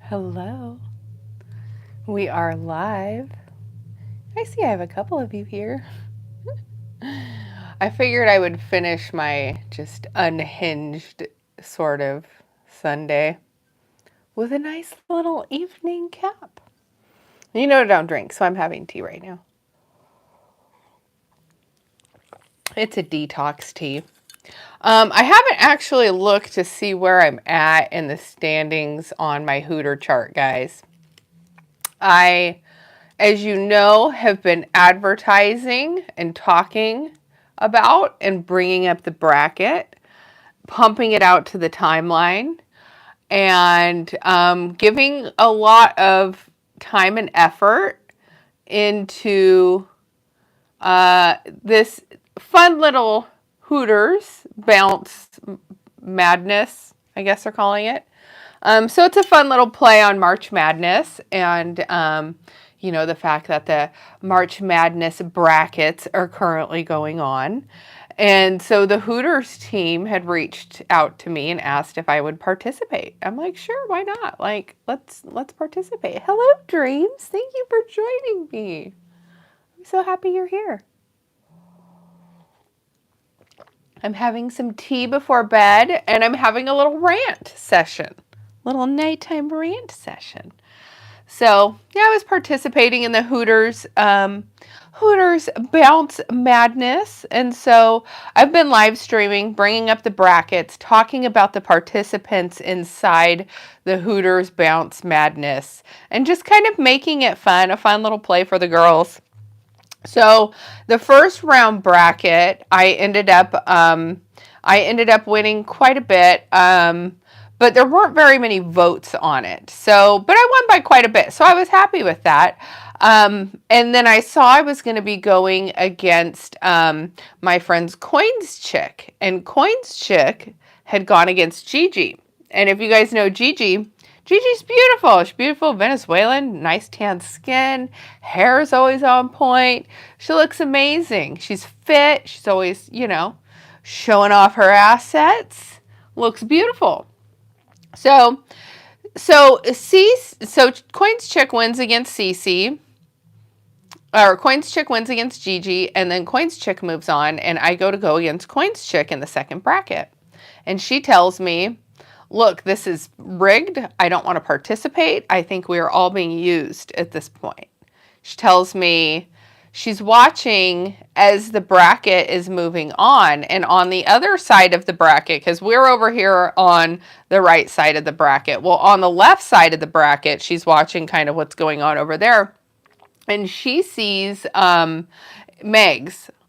Hello. We are live. I see I have a couple of you here. I figured I would finish my just unhinged sort of Sunday with a nice little evening cap. You know I don't drink, so I'm having tea right now. It's a detox tea. I haven't actually looked to see where I'm at in the standings on my Hooter chart, guys. I, as you know, have been advertising and talking about and bringing up the bracket, pumping it out to the timeline, and giving a lot of time and effort into this fun little Hooters bounce madness, I guess they're calling it. So it's a fun little play on March Madness and, the fact that the March Madness brackets are currently going on. And so the Hooters team had reached out to me and asked if I would participate. I'm like, sure, why not? Like, let's participate. Hello, Dreams. Thank you for joining me. I'm so happy you're here. I'm having some tea before bed and I'm having a little rant session. Little nighttime rant session. So yeah, I was participating in the Hooters Bounce Madness, and so I've been live streaming, bringing up the brackets, talking about the participants inside the Hooters Bounce Madness, and just kind of making it fun, a fun little play for the girls. So the first round bracket, I ended up winning quite a bit. But there weren't very many votes on it. So, but I won by quite a bit. So I was happy with that. And then I saw I was going to be going against my friend's Coins Chick. And Coins Chick had gone against Gigi. And if you guys know Gigi, Gigi's beautiful. She's beautiful, Venezuelan, nice tan skin. Hair's always on point. She looks amazing. She's fit. She's always, showing off her assets. Looks beautiful. So Coins Chick wins against Cece, or Coins Chick wins against Gigi, and then Coins Chick moves on, and I go against Coins Chick in the second bracket. And she tells me, look, this is rigged. I don't want to participate. I think we are all being used at this point. She tells me she's watching as the bracket is moving on, and on the other side of the bracket, because we're over here on the right side of the bracket. Well, on the left side of the bracket, she's watching kind of what's going on over there, and she sees Megs.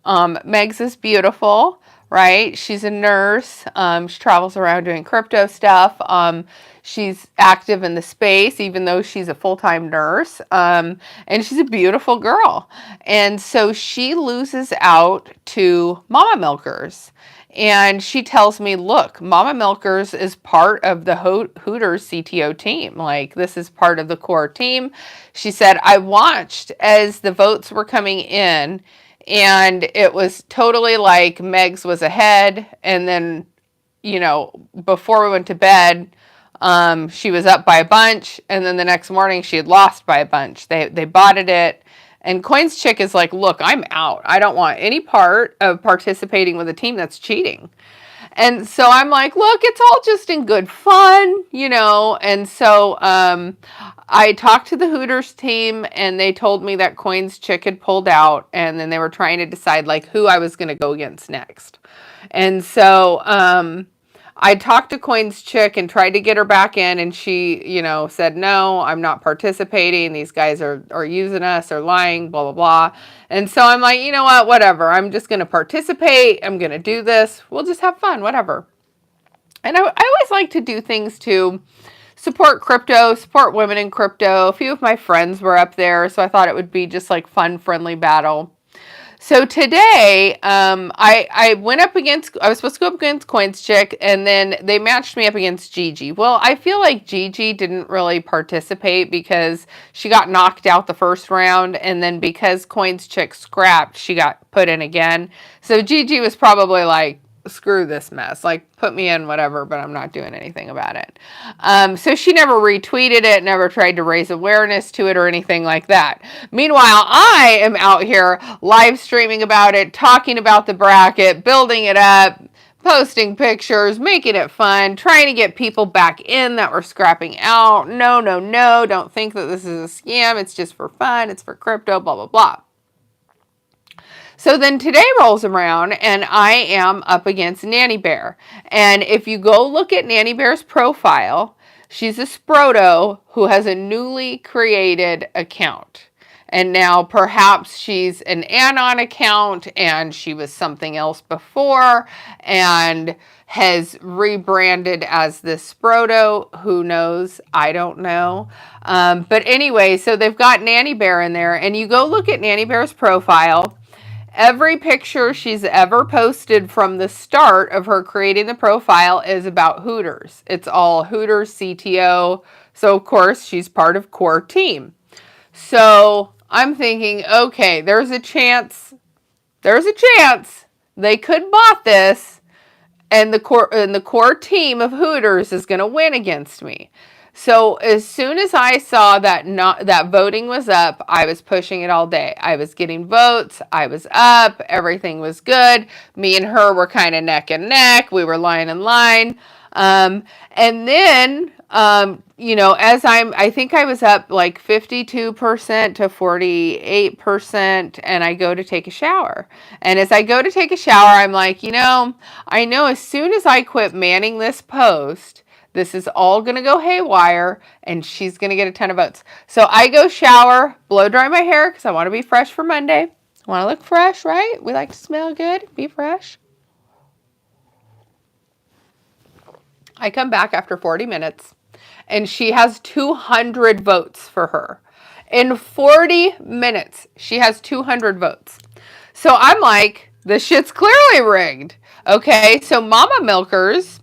Megs is beautiful, right? She's a nurse. She travels around doing crypto stuff. She's active in the space, even though she's a full-time nurse. And she's a beautiful girl. And so she loses out to Mama Milkers. And she tells me, look, Mama Milkers is part of the Hooters CTO team. Like, this is part of the core team. She said, I watched as the votes were coming in, and it was totally like Megs was ahead. And then, before we went to bed, she was up by a bunch. And then the next morning she had lost by a bunch. They botted it. And Coins Chick is like, look, I'm out. I don't want any part of participating with a team that's cheating. And so I'm like, look, it's all just in good fun, And so I talked to the Hooters team, and they told me that Coins Chick had pulled out, and then they were trying to decide like who I was going to go against next. And so I talked to Coins Chick and tried to get her back in, and she, said, no, I'm not participating. These guys are using us, or lying, blah, blah, blah. And so I'm like, you know what, whatever. I'm just going to participate. I'm going to do this. We'll just have fun, whatever. And I always like to do things to support crypto, support women in crypto. A few of my friends were up there, so I thought it would be just like fun, friendly battle. So today, I went up against, I was supposed to go up against Coins Chick, and then they matched me up against Gigi. Well, I feel like Gigi didn't really participate because she got knocked out the first round, and then because Coins Chick scrapped, she got put in again. So Gigi was probably like screw this mess. Like, put me in whatever, but I'm not doing anything about it. So she never retweeted it, never tried to raise awareness to it or anything like that. Meanwhile, I am out here live streaming about it, talking about the bracket, building it up, posting pictures, making it fun, trying to get people back in that were scrapping out. No, no, no, don't think that this is a scam. It's just for fun. It's for crypto, blah, blah, blah. So then today rolls around and I am up against Nanny Bear. And if you go look at Nanny Bear's profile, she's a Sproto who has a newly created account. And now perhaps she's an Anon account and she was something else before and has rebranded as this Sproto. Who knows? I don't know. But anyway, so they've got Nanny Bear in there, and you go look at Nanny Bear's profile. Every picture she's ever posted from the start of her creating the profile is about Hooters. It's all Hooters CTO. So of course she's part of core team. So I'm thinking, okay, there's a chance they could bot this and the core team of Hooters is going to win against me. So as soon as I saw that voting was up, I was pushing it all day. I was getting votes. I was up. Everything was good. Me and her were kind of neck and neck. We were line in line. And then, I think I was up like 52% to 48%, and I go to take a shower. And as I go to take a shower, I'm like, I know as soon as I quit manning this post, this is all going to go haywire, and she's going to get a ton of votes. So I go shower, blow dry my hair, because I want to be fresh for Monday. I want to look fresh, right? We like to smell good, be fresh. I come back after 40 minutes, and she has 200 votes for her. In 40 minutes, she has 200 votes. So I'm like, this shit's clearly rigged. Okay, so Mama Milkers,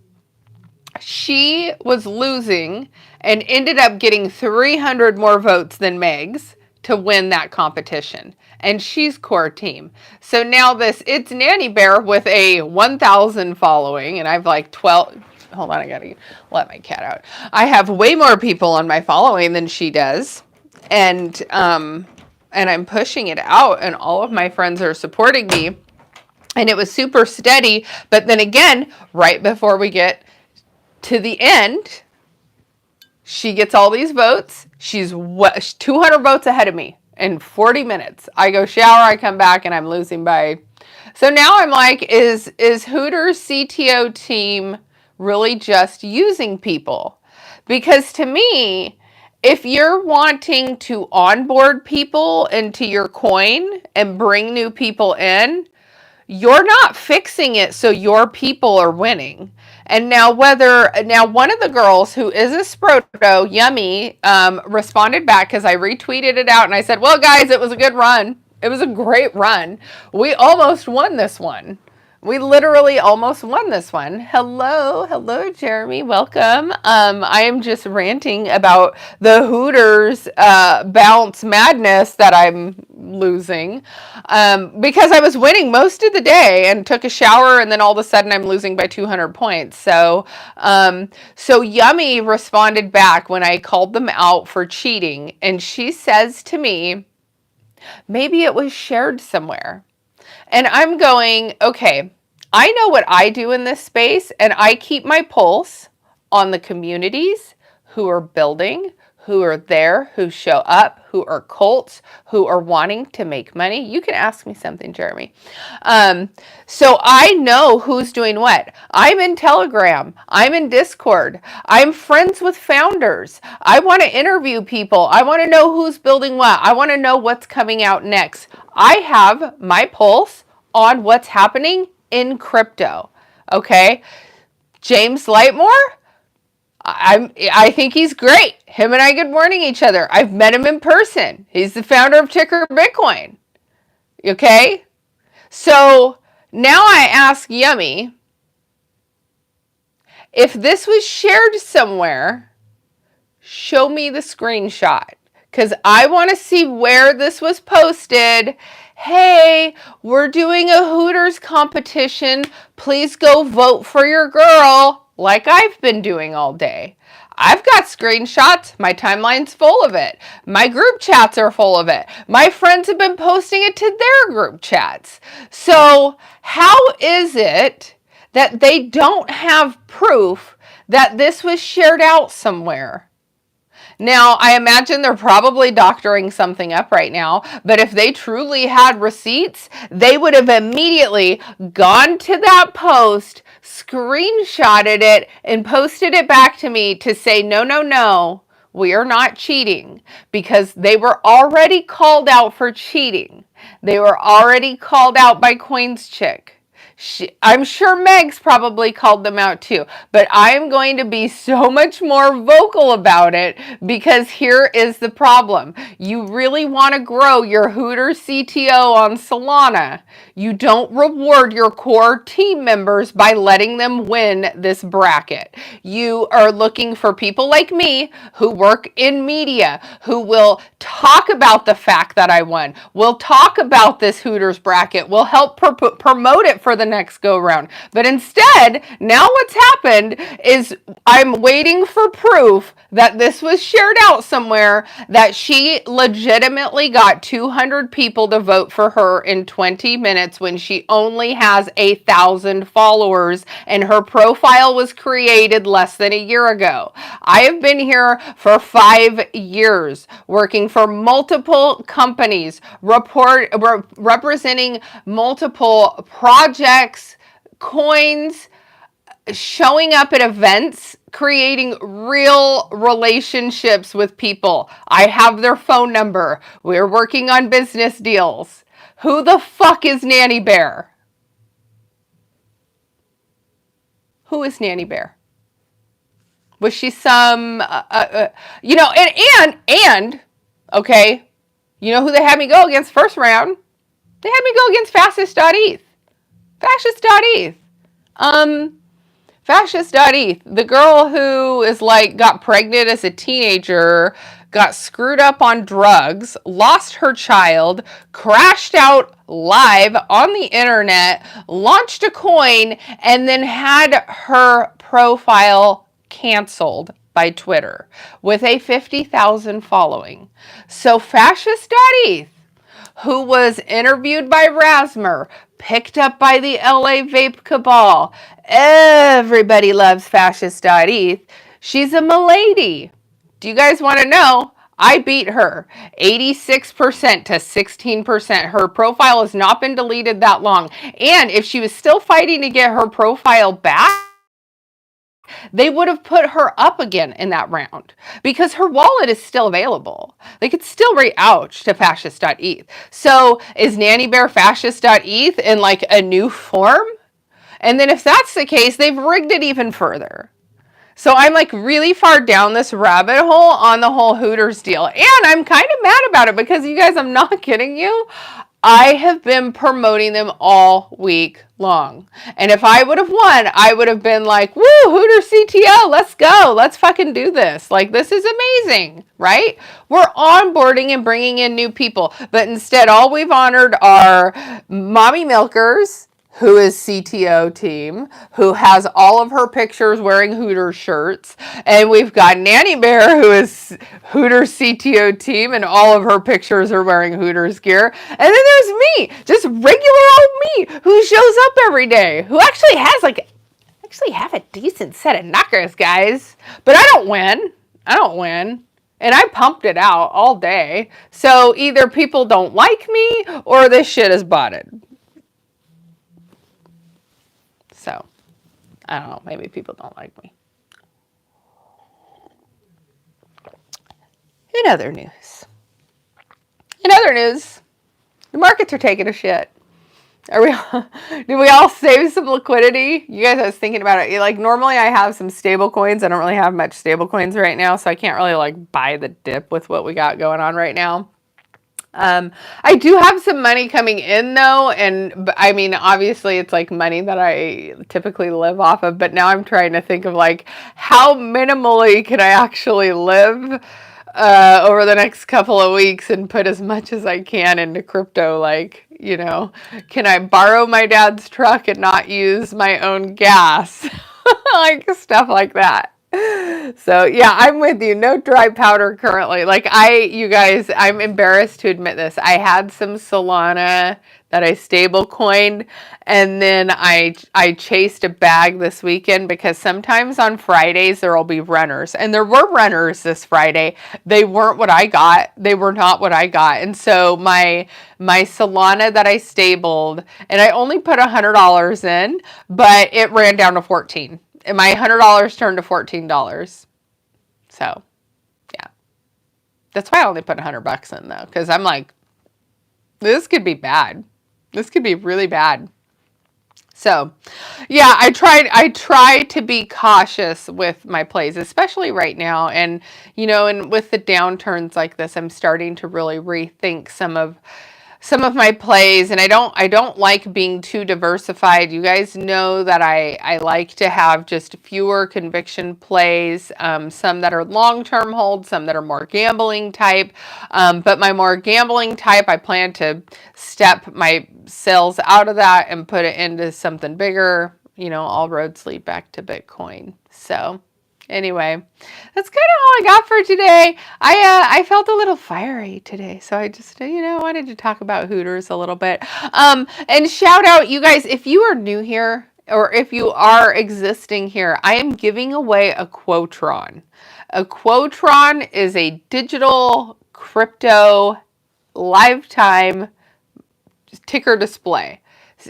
she was losing and ended up getting 300 more votes than Megs to win that competition. And she's core team. So now it's Nanny Bear with a 1,000 following, and I've like 12. Hold on, I gotta let my cat out. I have way more people on my following than she does. And I'm pushing it out, and all of my friends are supporting me. And it was super steady. But then again, right before we get to the end, she gets all these votes. She's 200 votes ahead of me in 40 minutes. I go shower, I come back, and I'm losing by. So now I'm like, is Hooters CTO team really just using people? Because to me, if you're wanting to onboard people into your coin and bring new people in, you're not fixing it so your people are winning. And now one of the girls who is a Sproto, Yummy, responded back because I retweeted it out and I said, well, guys, it was a good run. It was a great run. We almost won this one. We literally almost won this one. Hello, Jeremy. Welcome. I am just ranting about the Hooters bounce madness that I'm losing because I was winning most of the day and took a shower, and then all of a sudden I'm losing by 200 points. So Yummy responded back when I called them out for cheating, and she says to me, maybe it was shared somewhere. And I'm going, okay, I know what I do in this space, and I keep my pulse on the communities who are building, who are there, who show up, who are cults, who are wanting to make money. You can ask me something, Jeremy. So I know who's doing what. I'm in Telegram. I'm in Discord. I'm friends with founders. I want to interview people. I want to know who's building what. I want to know what's coming out next. I have my pulse on what's happening in crypto. Okay? James Lightmore, I think he's great. Him and I good morning each other. I've met him in person. He's the founder of Ticker Bitcoin. Okay? So now I ask Yummy, if this was shared somewhere, show me the screenshot. Because I want to see where this was posted, hey, we're doing a Hooters competition. Please go vote for your girl, like I've been doing all day. I've got screenshots. My timeline's full of it. My group chats are full of it. My friends have been posting it to their group chats. So how is it that they don't have proof that this was shared out somewhere? Now, I imagine they're probably doctoring something up right now, but if they truly had receipts, they would have immediately gone to that post, screenshotted it, and posted it back to me to say, no, no, no, we are not cheating, because they were already called out for cheating. They were already called out by Coins Chick. I'm sure Meg's probably called them out too, but I'm going to be so much more vocal about it, because here is the problem. You really want to grow your Hooters CTO on Solana. You don't reward your core team members by letting them win this bracket. You are looking for people like me who work in media, who will talk about the fact that I won, will talk about this Hooters bracket, will help promote it for the next go round. But instead, now what's happened is I'm waiting for proof that this was shared out somewhere, that she legitimately got 200 people to vote for her in 20 minutes when she only has 1,000 followers and her profile was created less than a year ago. I have been here for 5 years working for multiple companies, representing multiple projects, coins, showing up at events, creating real relationships with people. I have their phone number. We're working on business deals. Who the fuck is Nanny Bear? Who is Nanny Bear? Was she some, okay, you know who they had me go against first round? They had me go against fascist.eth. Fascist.eth. Fascist.eth. The girl who is like, got pregnant as a teenager, got screwed up on drugs, lost her child, crashed out live on the internet, launched a coin, and then had her profile canceled by Twitter with a 50,000 following. So Fascist.eth, who was interviewed by Rasmer, picked up by the LA Vape Cabal. Everybody loves Fascist.eth. She's a milady. Do you guys want to know? I beat her 86% to 16%. Her profile has not been deleted that long. And if she was still fighting to get her profile back, they would have put her up again in that round, because her wallet is still available. They could still re-ouch to fascist.eth. So is Nanny Bear fascist.eth in like a new form? And then if that's the case, they've rigged it even further. So I'm like really far down this rabbit hole on the whole Hooters deal. And I'm kind of mad about it, because you guys, I'm not kidding you, I have been promoting them all week long. And if I would have won, I would have been like, woo, Hooters CTO, let's go. Let's fucking do this. Like, this is amazing, right? We're onboarding and bringing in new people. But instead, all we've honored are Mommy Milkers, who is CTO team, who has all of her pictures wearing Hooters shirts. And we've got Nanny Bear, who is Hooters CTO team, and all of her pictures are wearing Hooters gear. And then there's me, just regular old me, who shows up every day, who actually has have a decent set of knockers, guys. But I don't win. And I pumped it out all day. So either people don't like me, or this shit is botted. So, I don't know, maybe people don't like me. In other news, the markets are taking a shit. Did we all save some liquidity? You guys, I was thinking about it. Like, normally I have some stable coins. I don't really have much stable coins right now, so I can't really like buy the dip with what we got going on right now. I do have some money coming in though, and I mean, obviously it's like money that I typically live off of, but now I'm trying to think of like how minimally can I actually live over the next couple of weeks and put as much as I can into crypto, like, You know, can I borrow my dad's truck and not use my own gas? Like stuff like that. So yeah, I'm with you. No dry powder currently. Like you guys, I'm embarrassed to admit this. I had some Solana that I stable coined, and then I chased a bag this weekend because sometimes on Fridays there will be runners, and there were runners this Friday. They weren't what I got. They were not what I got, and so my Solana that I stabled, and I only put $100 in, but it ran down to 14. And my $100 turned to $14. So, yeah. That's why I only put $100 in though, because I'm like, this could be bad. This could be really bad. So, yeah, I try to be cautious with my plays, especially right now. And, you know, and with the downturns like this, I'm starting to really rethink some of my plays, and I don't like being too diversified. You guys know that I like to have just fewer conviction plays, some that are long-term holds, some that are more gambling type. But my more gambling type, I plan to step my sales out of that and put it into something bigger. You know, all roads lead back to Bitcoin. So anyway, that's kind of all I got for today. I felt a little fiery today, so I just wanted to talk about Hooters a little bit. And shout out you guys, if you are new here or if you are existing here, I am giving away a Quotron. A Quotron is a digital crypto lifetime ticker display.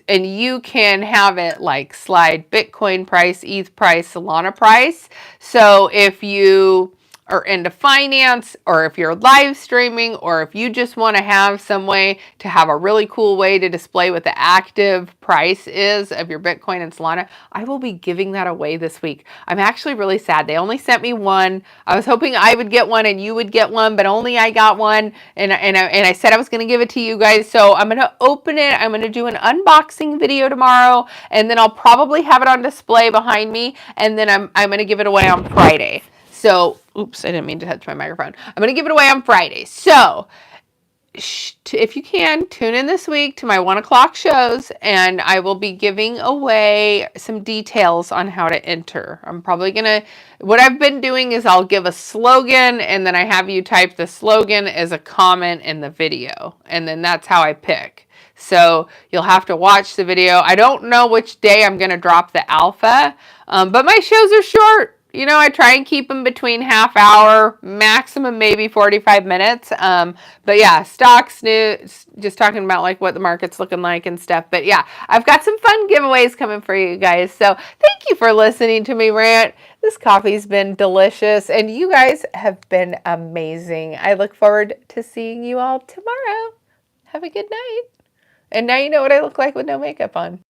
And you can have it like slide Bitcoin price, ETH price, Solana price. So if you are into finance, or if you're live streaming, or if you just want to have some way to have a really cool way to display what the active price is of your Bitcoin and Solana, I will be giving that away this week. I'm actually really sad. They only sent me one. I was hoping I would get one and you would get one, but only I got one. And I said I was going to give it to you guys. So I'm going to open it. I'm going to do an unboxing video tomorrow, and then I'll probably have it on display behind me. And then I'm going to give it away on Friday. So, oops, I didn't mean to touch my microphone. I'm going to give it away on Friday. So, if you can, tune in this week to my 1 o'clock shows, and I will be giving away some details on how to enter. I'm probably going to, what I've been doing is I'll give a slogan, and then I have you type the slogan as a comment in the video, and then that's how I pick. So you'll have to watch the video. I don't know which day I'm going to drop the alpha, but my shows are short. You know, I try and keep them between half hour, maximum maybe 45 minutes. But yeah, stocks, news, just talking about like what the market's looking like and stuff. But yeah, I've got some fun giveaways coming for you guys. So thank you for listening to me rant. This coffee's been delicious, and you guys have been amazing. I look forward to seeing you all tomorrow. Have a good night. And now you know what I look like with no makeup on.